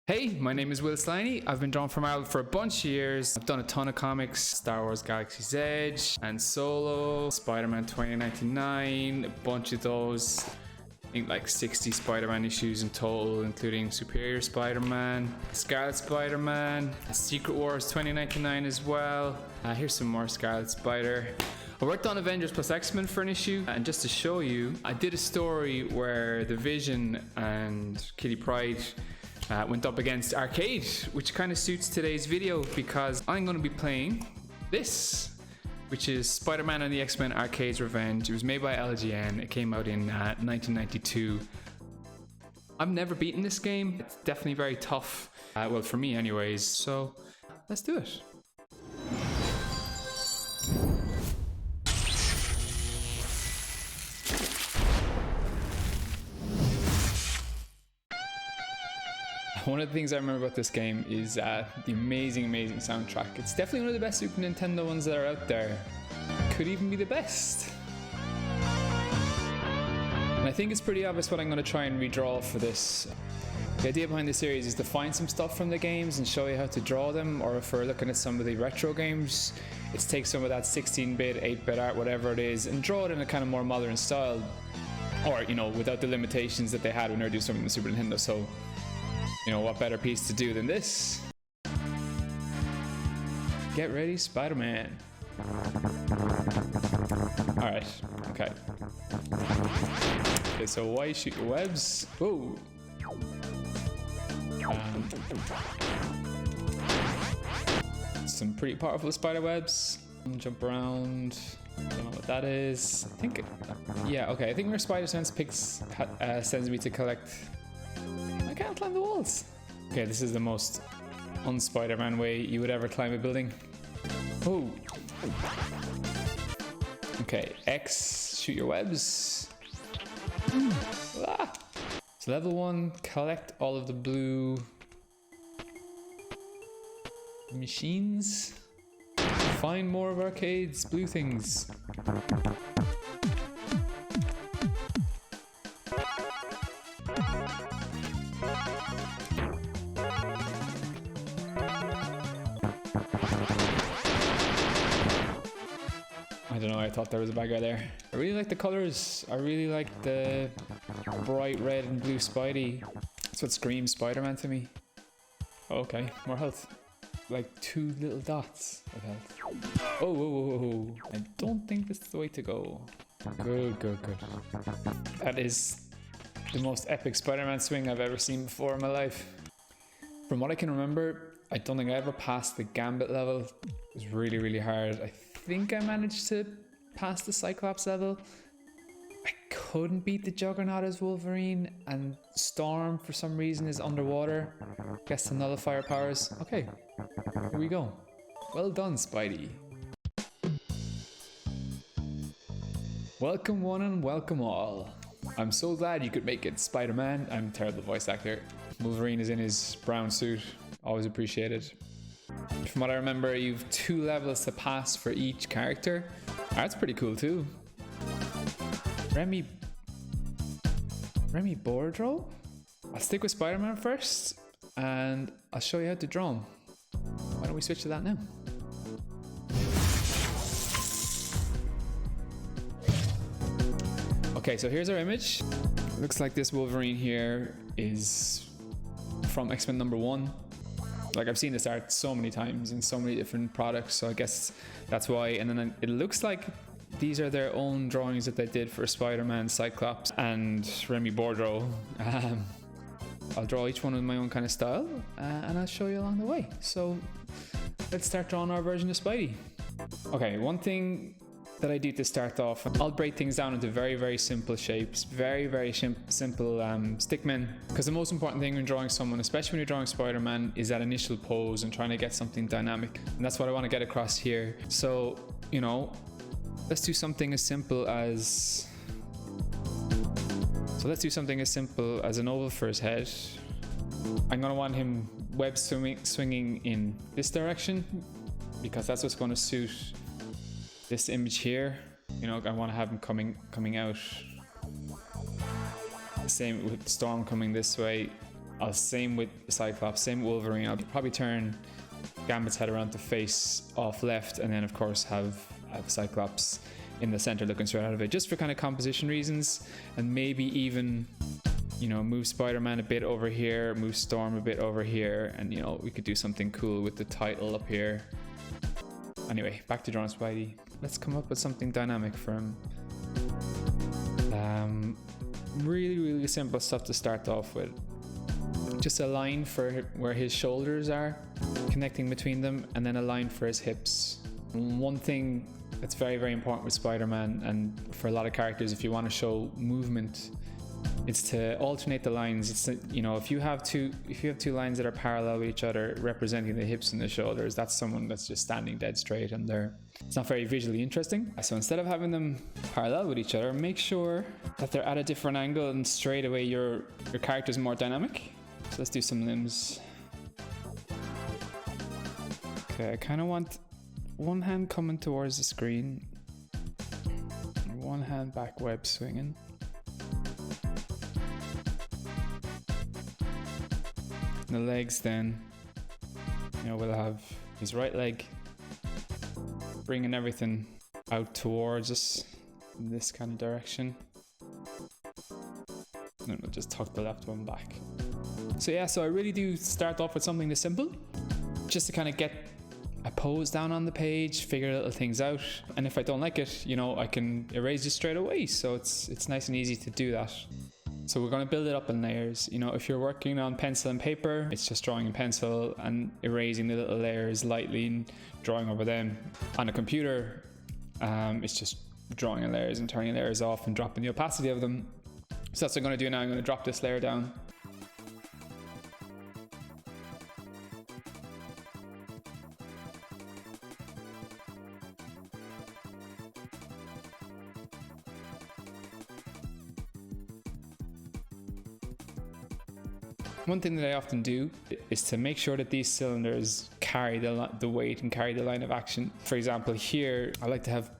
Hey, my name is Will Sliney. I've been drawing for Marvel for a bunch of years. I've done a ton of comics, Star Wars Galaxy's Edge, and Solo, Spider-Man 2099, a bunch of those. I think like 60 Spider-Man issues in total, including Superior Spider-Man, Scarlet Spider-Man, Secret Wars 2099 as well. Here's some more Scarlet Spider. I worked on Avengers plus X-Men for an issue, and just to show you, I did a story where the Vision and Kitty Pryde went up against Arcade, which kind of suits today's video because I'm going to be playing this, which is Spider-Man and the X-Men Arcade's Revenge. It was made by LGN. It came out in 1992. I've never beaten this game. It's definitely very tough, well, for me anyways, so let's do it. One of the things I remember about this game is the amazing soundtrack. It's definitely one of the best Super Nintendo ones that are out there. Could even be the best. And I think it's pretty obvious what I'm going to try and redraw for this. The idea behind the series is to find some stuff from the games and show you how to draw them, or if we're looking at some of the retro games, it's take some of that 16-bit, 8-bit art, whatever it is, and draw it in a kind of more modern style. Or, you know, without the limitations that they had when they were doing something in the Super Nintendo. So, you know, what better piece to do than this? Get ready, Spider-Man. Alright, okay. Okay, so why shoot your webs? Whoa! Some pretty powerful spider webs. Jump around. Don't know what that is. I think, yeah, okay. I think where Spider Sense picks sends me to collect. I can't climb the walls. Okay, this is the most un-Spider-Man way you would ever climb a building. Oh. Okay, X, shoot your webs. Ah. So level 1, collect all of the blue machines. Find more of Arcade's blue things. I don't know, I thought there was a bad guy there. I really like the colors. I really like the bright red and blue Spidey. That's what screams Spider-Man to me. Oh, okay, more health. Like 2 little dots of health. Oh, whoa, whoa, whoa. I don't think this is the way to go. Good. That is the most epic Spider-Man swing I've ever seen before in my life. From what I can remember, I don't think I ever passed the Gambit level. It was really hard. I think I managed to pass the Cyclops level. I couldn't beat the Juggernaut as Wolverine, and Storm for some reason is underwater. Guess the nullifier powers. Okay, here we go. Well done, Spidey. Welcome one and welcome all. I'm so glad you could make it, Spider-Man. I'm a terrible voice actor. Wolverine is in his brown suit. Always appreciated. From what I remember, you've 2 levels to pass for each character. That's pretty cool too. Remy Boudreaux? I'll stick with Spider-Man first, and I'll show you how to draw him. Why don't we switch to that now? Okay, so here's our image. Looks like this Wolverine here is from X-Men #1. Like, I've seen this art so many times in so many different products, so I guess that's why. And then it looks like these are their own drawings that they did for Spider-Man, Cyclops, and Remy Boudreaux. I'll draw each one in my own kind of style, and I'll show you along the way. So let's start drawing our version of Spidey. Okay, one thing that I do to start off, I'll break things down into very simple shapes, very simple stickmen, because the most important thing when drawing someone, especially when you're drawing Spider-Man, is that initial pose and trying to get something dynamic, and that's what I want to get across here. So, you know, let's do something as simple as an oval for his head. I'm going to want him web swinging in this direction, because that's what's going to suit this image here. You know, I want to have him coming out. Same with Storm coming this way. Same with Cyclops, same with Wolverine. I'll probably turn Gambit's head around to face off left, and then of course have Cyclops in the center looking straight out of it, just for kind of composition reasons. And maybe even, you know, move Spider-Man a bit over here, move Storm a bit over here, and, you know, we could do something cool with the title up here. Anyway, back to drawing Spidey. Let's come up with something dynamic for him. Really simple stuff to start off with. Just a line for where his shoulders are, connecting between them, and then a line for his hips. One thing that's very important with Spider-Man, and for a lot of characters, if you want to show movement, it's to alternate the lines. It's to, you know, if you have two lines that are parallel with each other, representing the hips and the shoulders, that's someone that's just standing dead straight, and it's not very visually interesting. So instead of having them parallel with each other, make sure that they're at a different angle, and straight away your character's more dynamic. So let's do some limbs. Okay, I kind of want one hand coming towards the screen, one hand back web swinging. The legs then, you know, we'll have his right leg bringing everything out towards us in this kind of direction. And we'll just tuck the left one back. So yeah, so I really do start off with something this simple, just to kind of get a pose down on the page, figure little things out. And if I don't like it, you know, I can erase it straight away. So it's nice and easy to do that. So we're going to build it up in layers. You know, if you're working on pencil and paper, it's just drawing in pencil and erasing the little layers lightly and drawing over them. On a computer, it's just drawing in layers and turning layers off and dropping the opacity of them. So that's what I'm going to do now. I'm going to drop this layer down. One thing that I often do is to make sure that these cylinders carry the weight and carry the line of action. For example, here I like to have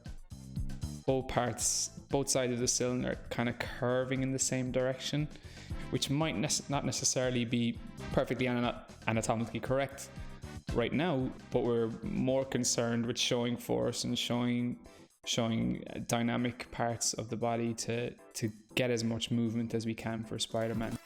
both sides of the cylinder kind of curving in the same direction, which might not necessarily be perfectly anatomically correct right now, but we're more concerned with showing force and showing dynamic parts of the body to get as much movement as we can for Spider-Man.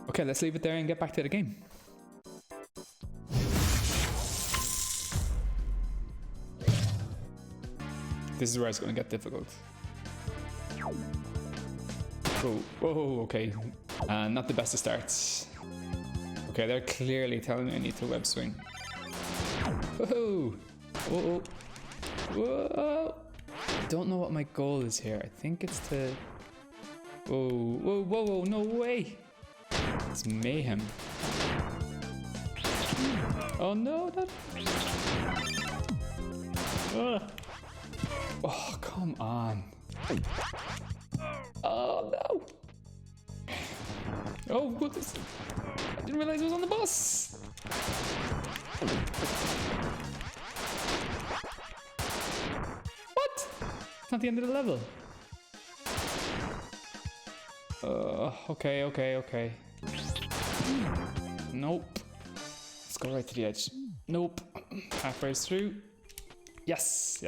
Okay, let's leave it there and get back to the game. This is where it's going to get difficult. Whoa, okay. Not the best of starts. Okay, they're clearly telling me I need to web swing. Whoa! I don't know what my goal is here. I think it's to... Whoa, no way! It's mayhem. Oh no, oh, come on. Oh no. Oh, what is... I didn't realize it was on the bus. What? It's not the end of the level. Okay. Nope. Let's go right to the edge. Nope. Halfway through. Yes.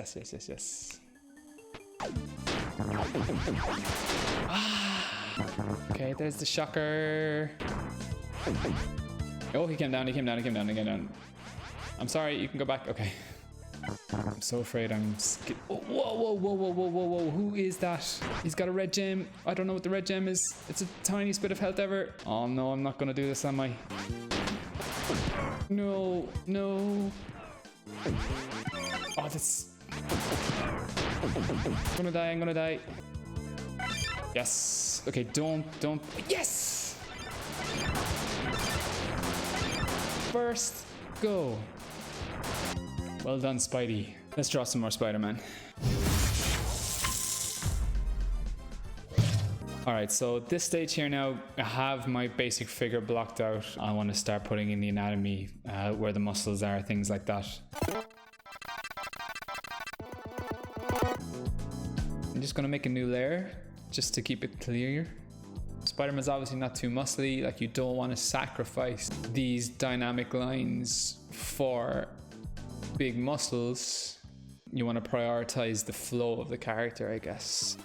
Okay, there's the shocker. Oh, he came down. I'm sorry, you can go back. Okay. I'm so afraid I'm whoa. Who is that? He's got a red gem. I don't know what the red gem is. It's a tiniest bit of health ever. Oh no, I'm not gonna do this, am I? No. Oh, that's... I'm gonna die. Yes. Okay, don't. Yes! First go. Well done, Spidey. Let's draw some more Spider-Man. All right, so at this stage here now, I have my basic figure blocked out. I want to start putting in the anatomy, where the muscles are, things like that. I'm just going to make a new layer just to keep it clear. Spider-Man's obviously not too muscly. Like, you don't want to sacrifice these dynamic lines for big muscles. You want to prioritize the flow of the character, I guess.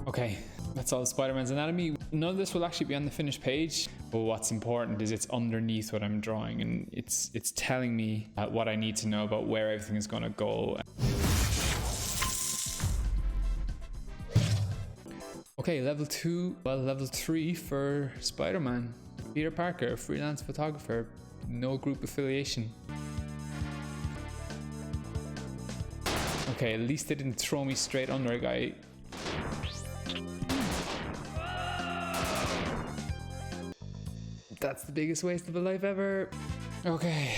Okay, that's all Spider-Man's anatomy. None of this will actually be on the finished page, but what's important is it's underneath what I'm drawing, and it's telling me what I need to know about where everything is going to go. Okay, level 2, well, level 3 for Spider-Man. Peter Parker, freelance photographer, no group affiliation. Okay, at least they didn't throw me straight under a guy. That's the biggest waste of a life ever. Okay.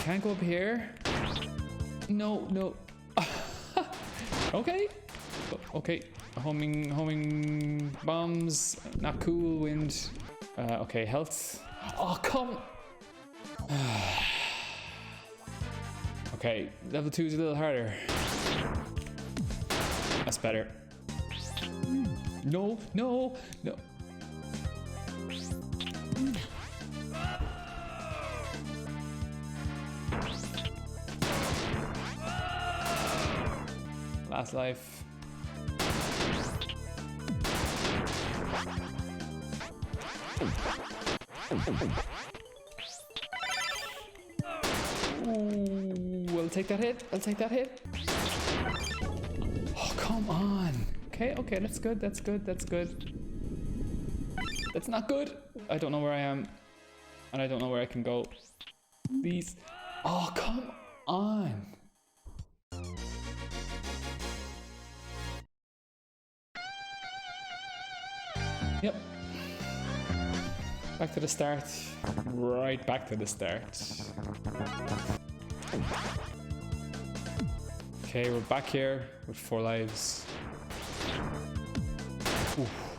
Can't go up here. No, no. Okay. Okay. Homing bombs. Not cool. Wind. Okay, health. Oh, come. Okay, level 2 is a little harder. That's better. No, no, no. Last life. Ooh, I'll take that hit. I'll take that hit. Oh, come on. Okay, okay, that's good. That's good. That's good. That's not good. I don't know where I am, and I don't know where I can go. Please. Oh, come on. Yep. Back to the start. Right back to the start. Okay, we're back here with 4 lives. Oof.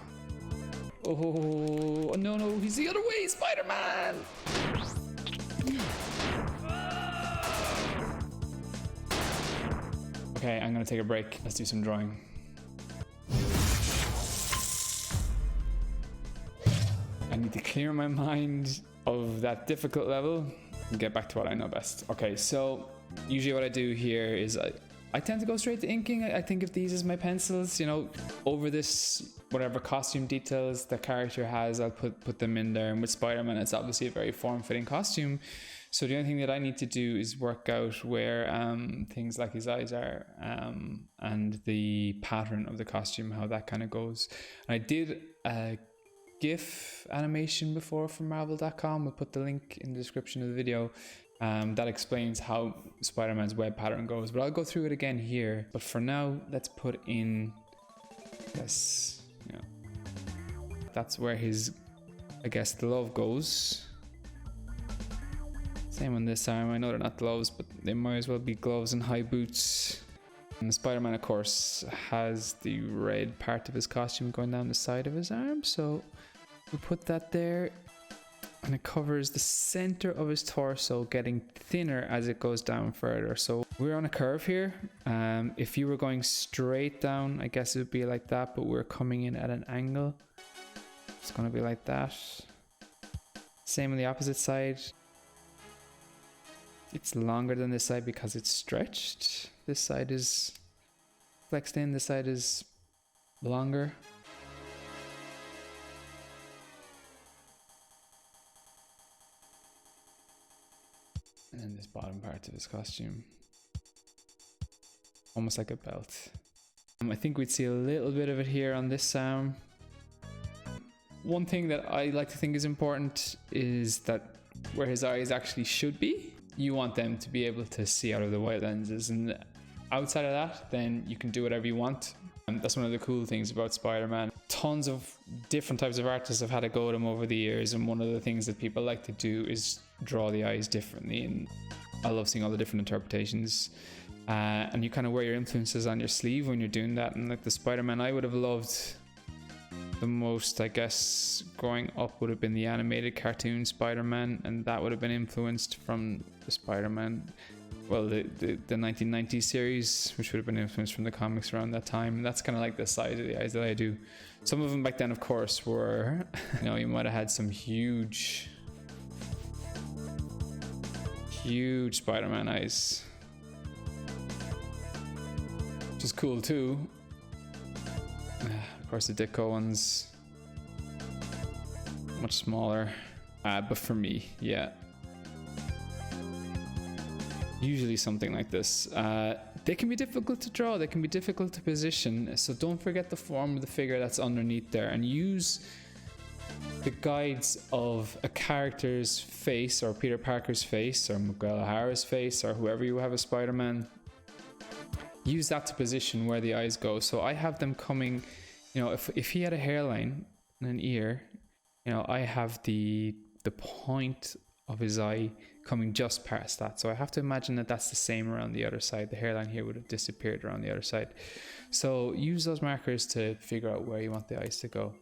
Oh, no, no, he's the other way, Spider-Man! Okay, I'm gonna take a break. Let's do some drawing. I need to clear my mind of that difficult level and get back to what I know best. Okay, so usually what I do here is I tend to go straight to inking. I think of these as my pencils, you know, over this, whatever costume details the character has, I'll put them in there. And with Spider-Man, it's obviously a very form-fitting costume. So the only thing that I need to do is work out where things like his eyes are and the pattern of the costume, how that kind of goes. And I did a GIF animation before from Marvel.com. We'll put the link in the description of the video. That explains how Spider-Man's web pattern goes, but I'll go through it again here. But for now, let's put in this. Yeah, that's where his, I guess, glove goes. Same on this arm. I know they're not gloves, but they might as well be gloves and high boots. And the Spider-Man, of course, has the red part of his costume going down the side of his arm, so we'll put that there. And it covers the center of his torso, getting thinner as it goes down further. So we're on a curve here. If you were going straight down, I guess it would be like that, but we're coming in at an angle. It's going to be like that. Same on the opposite side. It's longer than this side because it's stretched. This side is flexed in, this side is longer. And this bottom part of his costume. Almost like a belt. I think we'd see a little bit of it here on this arm. One thing that I like to think is important is that where his eyes actually should be, you want them to be able to see out of the white lenses, and outside of that, then you can do whatever you want. And that's one of the cool things about Spider-Man. Tons of different types of artists have had a go at him over the years, and one of the things that people like to do is draw the eyes differently, and I love seeing all the different interpretations. And you kind of wear your influences on your sleeve when you're doing that. And like the Spider-Man I would have loved the most, I guess, growing up would have been the animated cartoon Spider-Man, and that would have been influenced from the Spider-Man, well, the 1990s series, which would have been influenced from the comics around that time. And that's kind of like the size of the eyes that I do. Some of them back then, of course, were, you know, you might have had some huge Spider-Man eyes, which is cool too. Of course, the Ditko one's much smaller, but for me, yeah, usually something like this. They can be difficult to draw, they can be difficult to position, so don't forget the form of the figure that's underneath there, and use the guides of a character's face, or Peter Parker's face, or Miguel O'Hara's face, or whoever you have as Spider-Man. Use that to position where the eyes go. So I have them coming, you know, if he had a hairline and an ear, you know, I have the point of his eye coming just past that. So I have to imagine that that's the same around the other side. The hairline here would have disappeared around the other side. So use those markers to figure out where you want the eyes to go.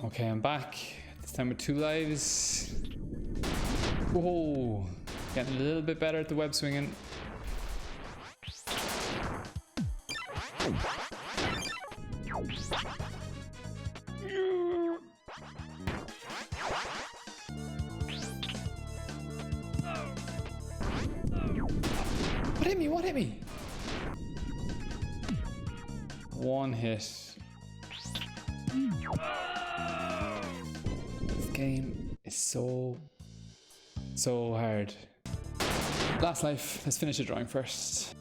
Okay, I'm back. This time with 2 lives. Whoa, getting a little bit better at the web swinging. What hit me? What hit me? One hit. Game is so hard. Last life. Let's finish the drawing first.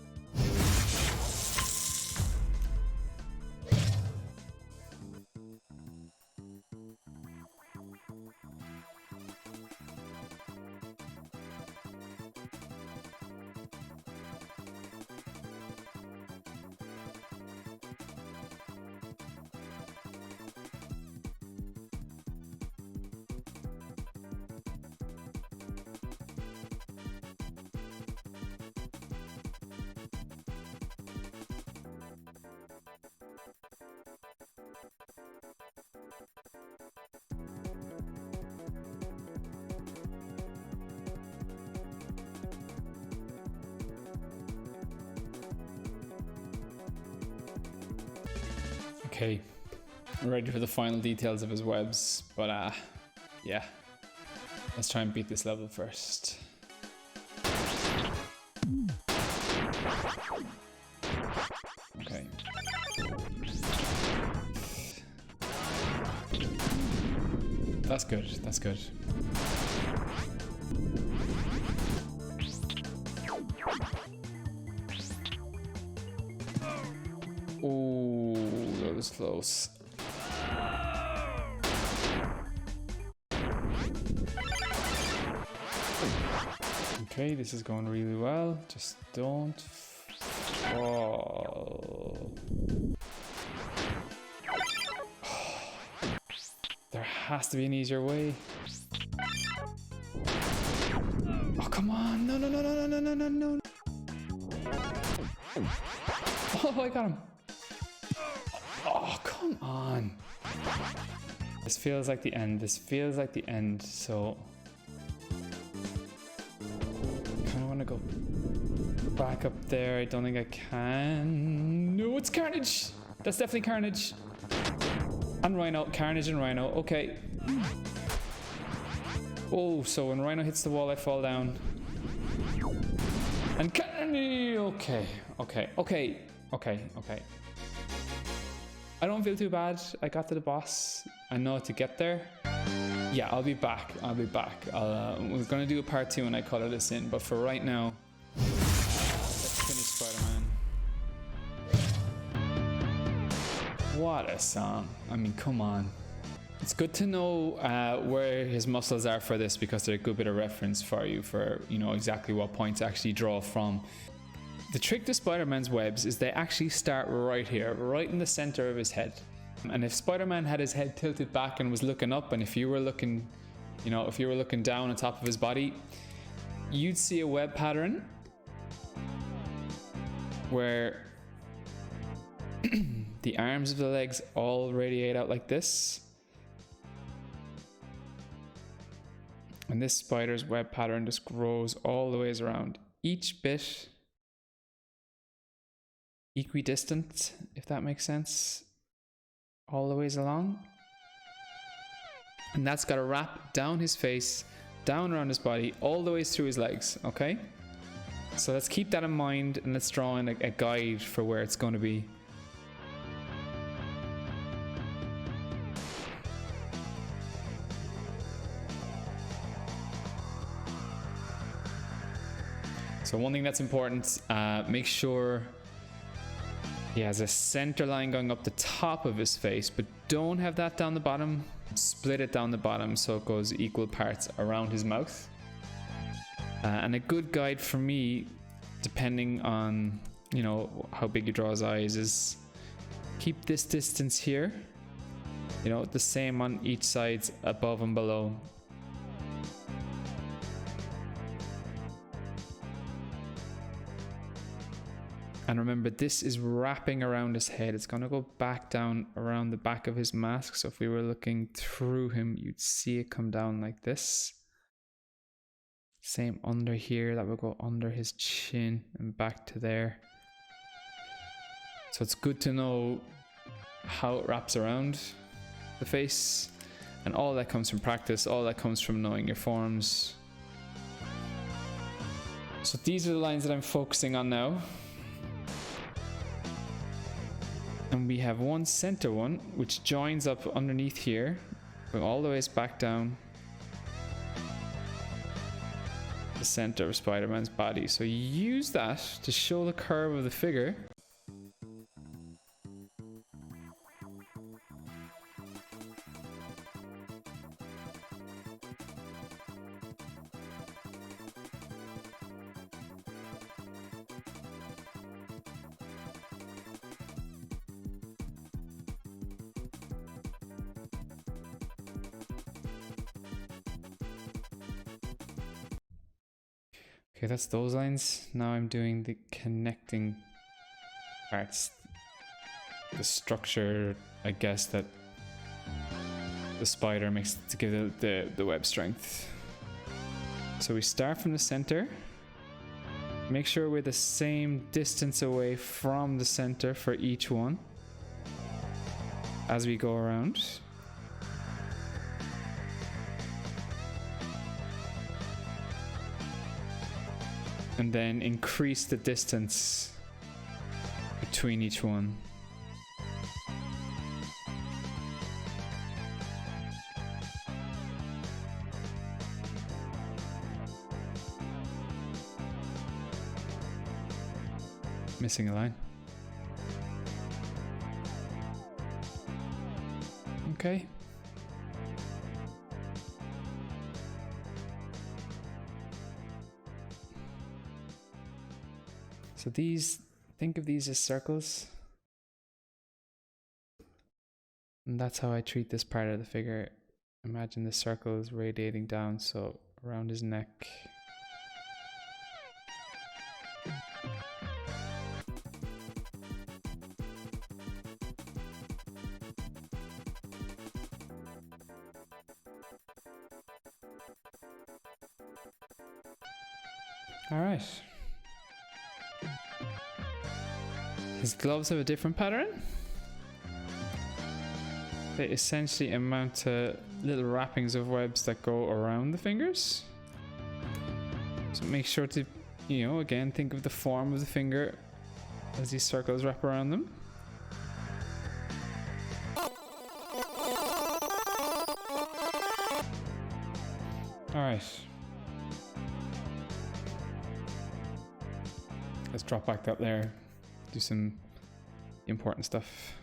Okay, I'm ready for the final details of his webs, but yeah, let's try and beat this level first. Okay. That's good, that's good. Oh, that was close. Okay, this is going really well. Just don't fall. There has to be an easier way. Oh, come on. No, no, no, no, no, no, no, no. Oh, I got him. Oh, come on. This feels like the end. This feels like the end. So I kind of want to go back up there. I don't think I can. No, it's Carnage. That's definitely Carnage. And Rhino. Carnage and Rhino. Okay. Oh, so when Rhino hits the wall, I fall down. And Carnage. Okay. Okay. Okay. Okay. Okay. I don't feel too bad. I got to the boss. I know how to get there. Yeah, I'll be back. I'll be back. We're gonna do a part 2 when I color this in, but for right now, let's finish Spider-Man. What a song. I mean, come on. It's good to know where his muscles are for this, because they're a good bit of reference for you for, you know, exactly what point to actually draw from. The trick to Spider-Man's webs is they actually start right here, right in the center of his head. And if Spider-Man had his head tilted back and was looking up, and if you were looking, you know, if you were looking down on top of his body, you'd see a web pattern where the arms of the legs all radiate out like this. And this spider's web pattern just grows all the ways around. Each bit equidistant, if that makes sense, all the ways along. And that's got to wrap down his face, down around his body, all the ways through his legs, okay? So let's keep that in mind, and let's draw in a guide for where it's going to be. So one thing that's important, make sure he has a center line going up the top of his face, but don't have that down the bottom. Split it down the bottom so it goes equal parts around his mouth. And a good guide for me, depending on, you know, how big you draw his eyes, is keep this distance here, you know, the same on each side, above and below. And remember, this is wrapping around his head. It's going to go back down around the back of his mask. So if we were looking through him, you'd see it come down like this. Same under here. That will go under his chin and back to there. So it's good to know how it wraps around the face. And all that comes from practice. All that comes from knowing your forms. So these are the lines that I'm focusing on now. And we have one center one, which joins up underneath here, going all the ways back down the center of Spider-Man's body. So you use that to show the curve of the figure. Okay, that's those lines. Now I'm doing the connecting parts. The structure, I guess, that the spider makes to give the web strength. So we start from the center. Make sure we're the same distance away from the center for each one as we go around. And then increase the distance between each one. Missing a line. Okay. So these, think of these as circles. And that's how I treat this part of the figure. Imagine the circle is radiating down, so around his neck. All right. His gloves have a different pattern. They essentially amount to little wrappings of webs that go around the fingers. So make sure to, you know, again, think of the form of the finger as these circles wrap around them. All right. Let's drop back up there, do some important stuff.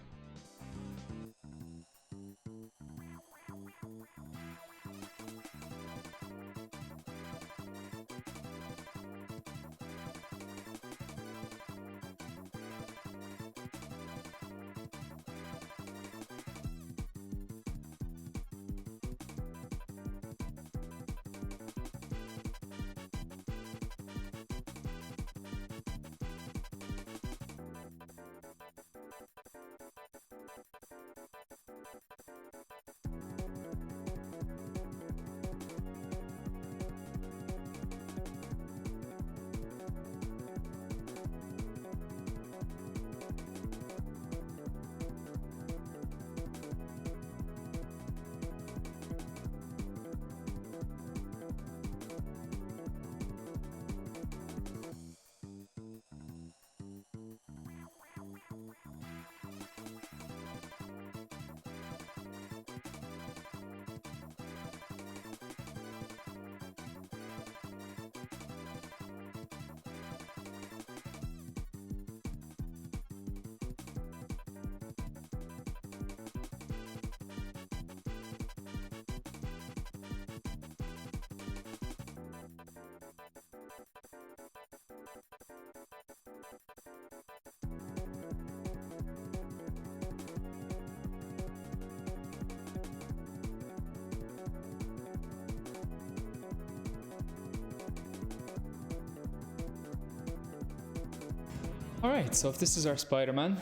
All right, so if this is our Spider-Man,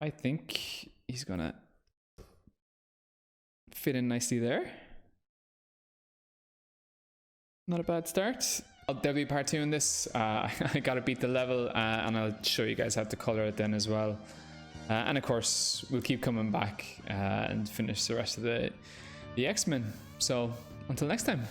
I think he's gonna fit in nicely there. Not a bad start. There'll be part 2 in this. I gotta beat the level, and I'll show you guys how to color it then as well. And of course, we'll keep coming back and finish the rest of the X-Men. So until next time.